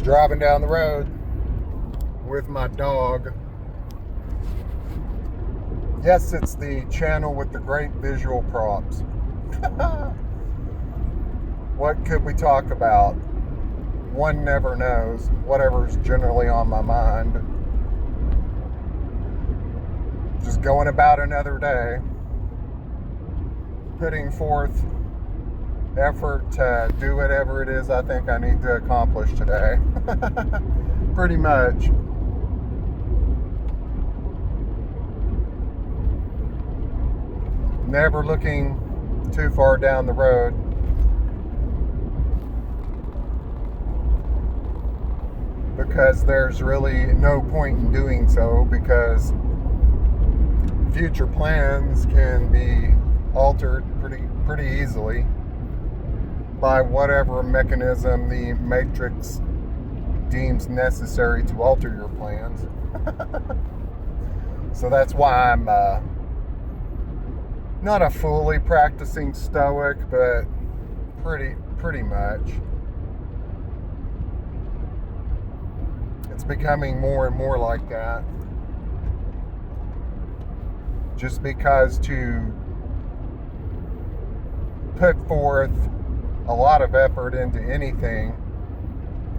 Just driving down the road with my dog. Yes, it's the channel with the great visual props. What could we talk about? One never knows. Whatever's generally on my mind. Just going about another day. Putting forth effort to do whatever it is I think I need to accomplish today. Pretty much. Never looking too far down the road. Because there's really no point in doing so, because future plans can be altered pretty easily by whatever mechanism the Matrix deems necessary to alter your plans. So that's why I'm not a fully practicing stoic, but pretty much. It's becoming more and more like that. Just because to put forth a lot of effort into anything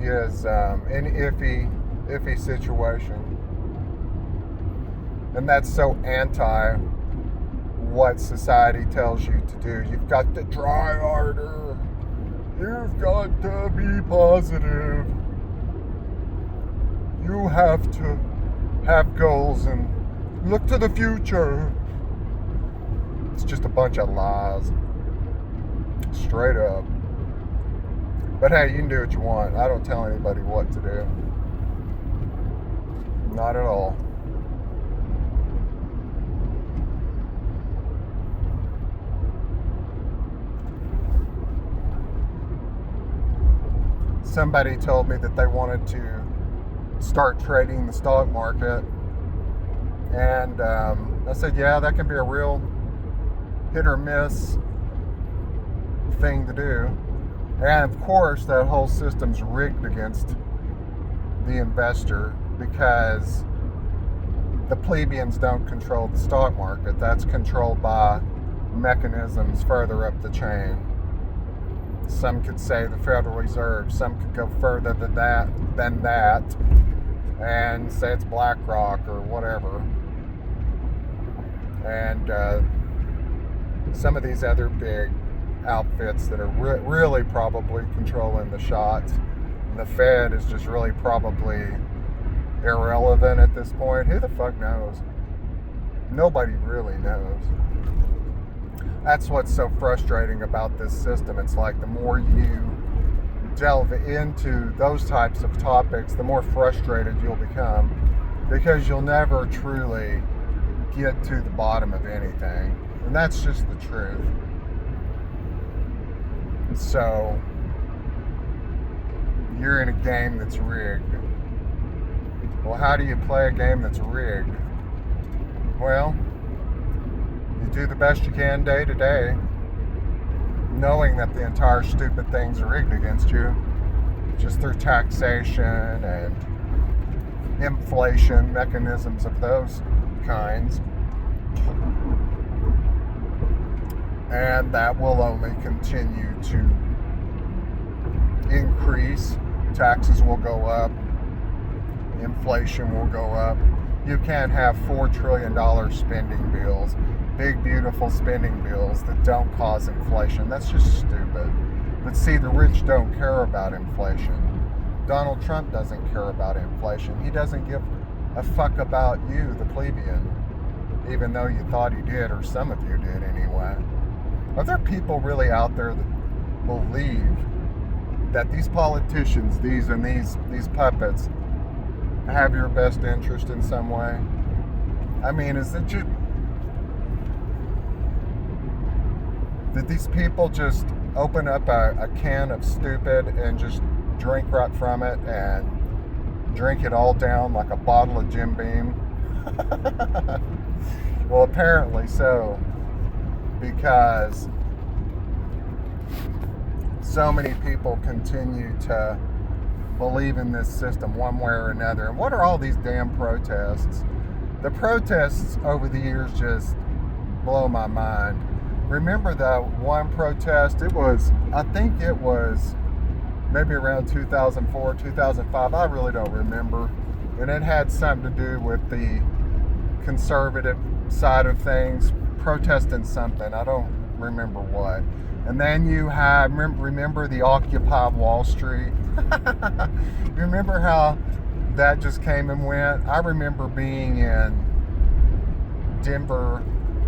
is an iffy situation. And that's so anti what society tells you to do. You've got to try harder. You've got to be positive. You have to have goals and look to the future. It's just a bunch of lies. Straight up. But hey, you can do what you want. I don't tell anybody what to do. Not at all. Somebody told me that they wanted to start trading the stock market. And I said, yeah, that can be a real hit or miss thing to do. And of course, that whole system's rigged against the investor, because the plebeians don't control the stock market. That's controlled by mechanisms further up the chain. Some could say the Federal Reserve. Some could go further than that and say it's BlackRock or whatever. And some of these other big outfits that are really probably controlling the shots. And the Fed is just really probably irrelevant at this point. Who the fuck knows? Nobody really knows. That's what's so frustrating about this system. It's like the more you delve into those types of topics, the more frustrated you'll become, because you'll never truly get to the bottom of anything. And that's just the truth. So, you're in a game that's rigged. Well, how do you play a game that's rigged? Well, you do the best you can day to day, knowing that the entire stupid thing's rigged against you, just through taxation and inflation, mechanisms of those kinds. And that will only continue to increase. Taxes will go up. Inflation will go up. You can't have $4 trillion spending bills, big, beautiful spending bills that don't cause inflation. That's just stupid. But see, the rich don't care about inflation. Donald Trump doesn't care about inflation. He doesn't give a fuck about you, the plebeian, even though you thought he did, or some of you did anyway. Are there people really out there that believe that these politicians, these puppets, have your best interest in some way? I mean, is it just... Did these people just open up a can of stupid and just drink right from it and drink it all down like a bottle of Jim Beam? Well, apparently so, because so many people continue to believe in this system one way or another. And what are all these damn protests? The protests over the years just blow my mind. Remember the one protest? I think it was maybe around 2004, 2005. I really don't remember. And it had something to do with the conservative side of things, protesting something. I don't remember what. And then you have, remember the Occupy Wall Street? You remember how that just came and went? I remember being in Denver,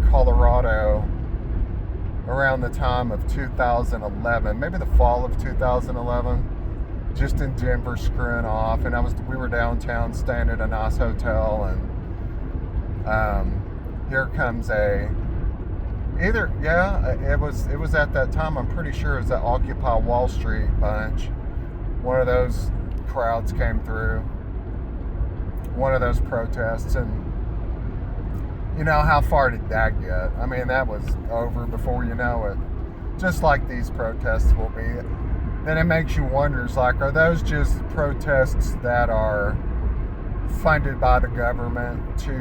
Colorado around the time of 2011, maybe the fall of 2011, just in Denver screwing off. And we were downtown staying at a nice hotel, and here comes it was at that time, I'm pretty sure it was that Occupy Wall Street bunch. One of those crowds came through, one of those protests, and you know, how far did that get? I mean, that was over before you know it. Just like these protests will be. Then it makes you wonder, it's like, are those just protests that are funded by the government to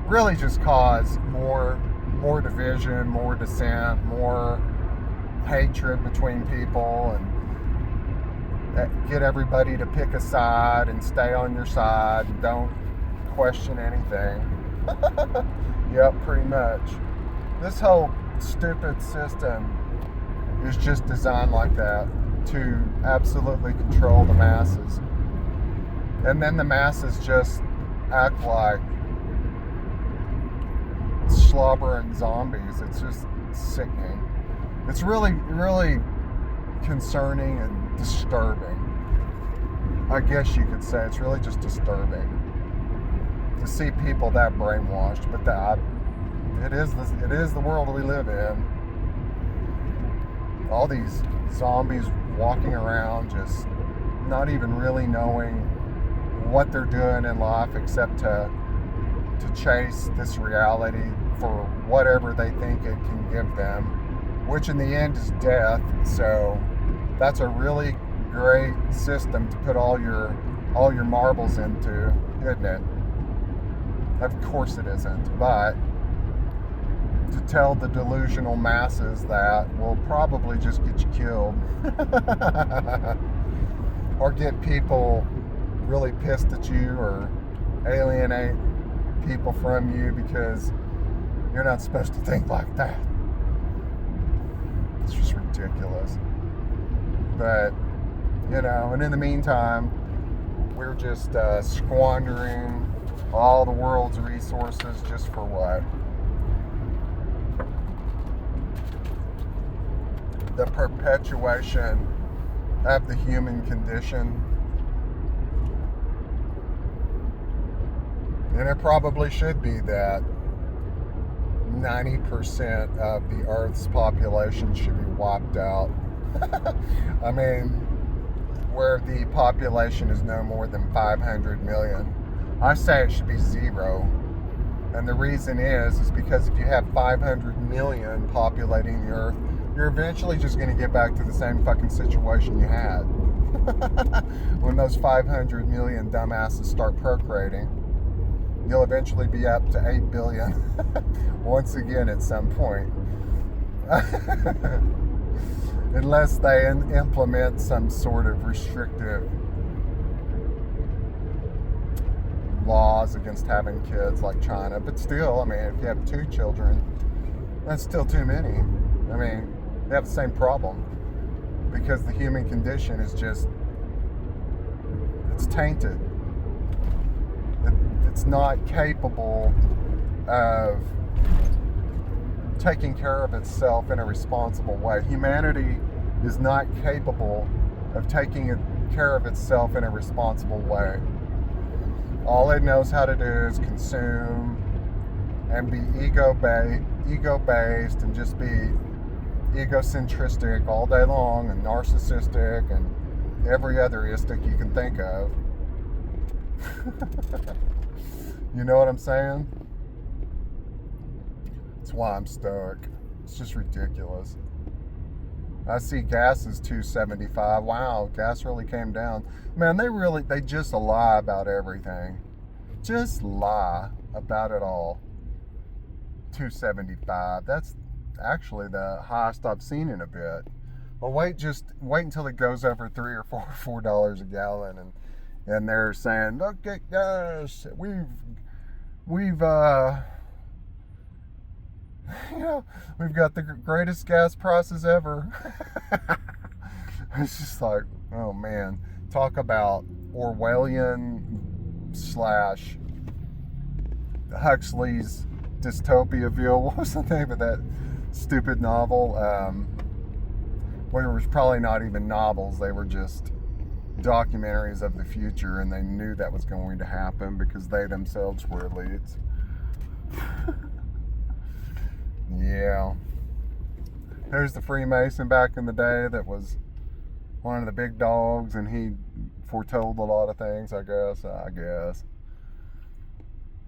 really just cause more division, more dissent, more hatred between people, and get everybody to pick a side and stay on your side and don't question anything? Yep, pretty much. This whole stupid system is just designed like that, to absolutely control the masses. And then the masses just act like slobbering zombies. It's just sickening. It's really, really concerning and disturbing. I guess you could say it's really just disturbing to see people that brainwashed, but it is the world we live in. All these zombies walking around, just not even really knowing what they're doing in life except to chase this reality for whatever they think it can give them, which in the end is death. So that's a really great system to put all your marbles into, isn't it? Of course it isn't, but to tell the delusional masses that will probably just get you killed or get people really pissed at you or alienate people from you because you're not supposed to think like that. It's just ridiculous. But, you know, and in the meantime, we're just squandering all the world's resources just for what? The perpetuation of the human condition. And it probably should be that 90% of the Earth's population should be wiped out. I mean, where the population is no more than 500 million. I say it should be zero. And the reason is because if you have 500 million populating the Earth, you're eventually just going to get back to the same fucking situation you had. When those 500 million dumbasses start procreating, you'll eventually be up to 8 billion once again at some point. Unless they implement some sort of restrictive laws against having kids like China. But still, I mean, if you have 2 children, that's still too many. I mean, they have the same problem because the human condition is just, it's tainted. It's not capable of taking care of itself in a responsible way. Humanity is not capable of taking care of itself in a responsible way. All it knows how to do is consume and be ego-based and just be egocentristic all day long and narcissistic and every other istic you can think of. You know what I'm saying? That's why I'm stuck. It's just ridiculous. I see gas is $2.75. Wow, gas really came down. Man, they just lie about everything. Just lie about it all. $2.75. That's actually the highest I've seen in a bit. Well, wait until it goes over $3 or $4 a gallon, and they're saying, look at gas, we've we've got the greatest gas prices ever. It's just like, oh man, talk about Orwellian / Huxley's Dystopiaville. What was the name of that stupid novel? Well, it was probably not even novels. They were just documentaries of the future, and they knew that was going to happen because they themselves were elites. Yeah. There's the Freemason back in the day that was one of the big dogs, and he foretold a lot of things, I guess.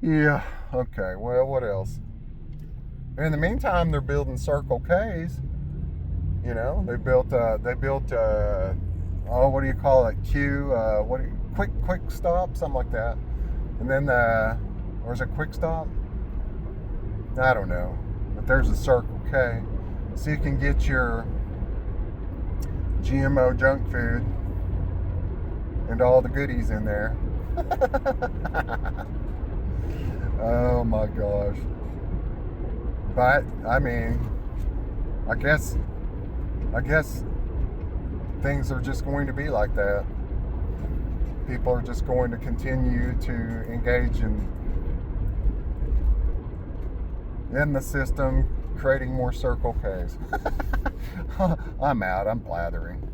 Yeah, okay, well, what else? In the meantime, they're building Circle K's. You know, they built what do you call it? Quick stop, something like that. And then or is it Quick Stop? I don't know. But there's a Circle K. So you can get your GMO junk food and all the goodies in there. Oh my gosh. But I mean, I guess things are just going to be like that. People are just going to continue to engage in the system, creating more Circle K's. I'm out. I'm blathering.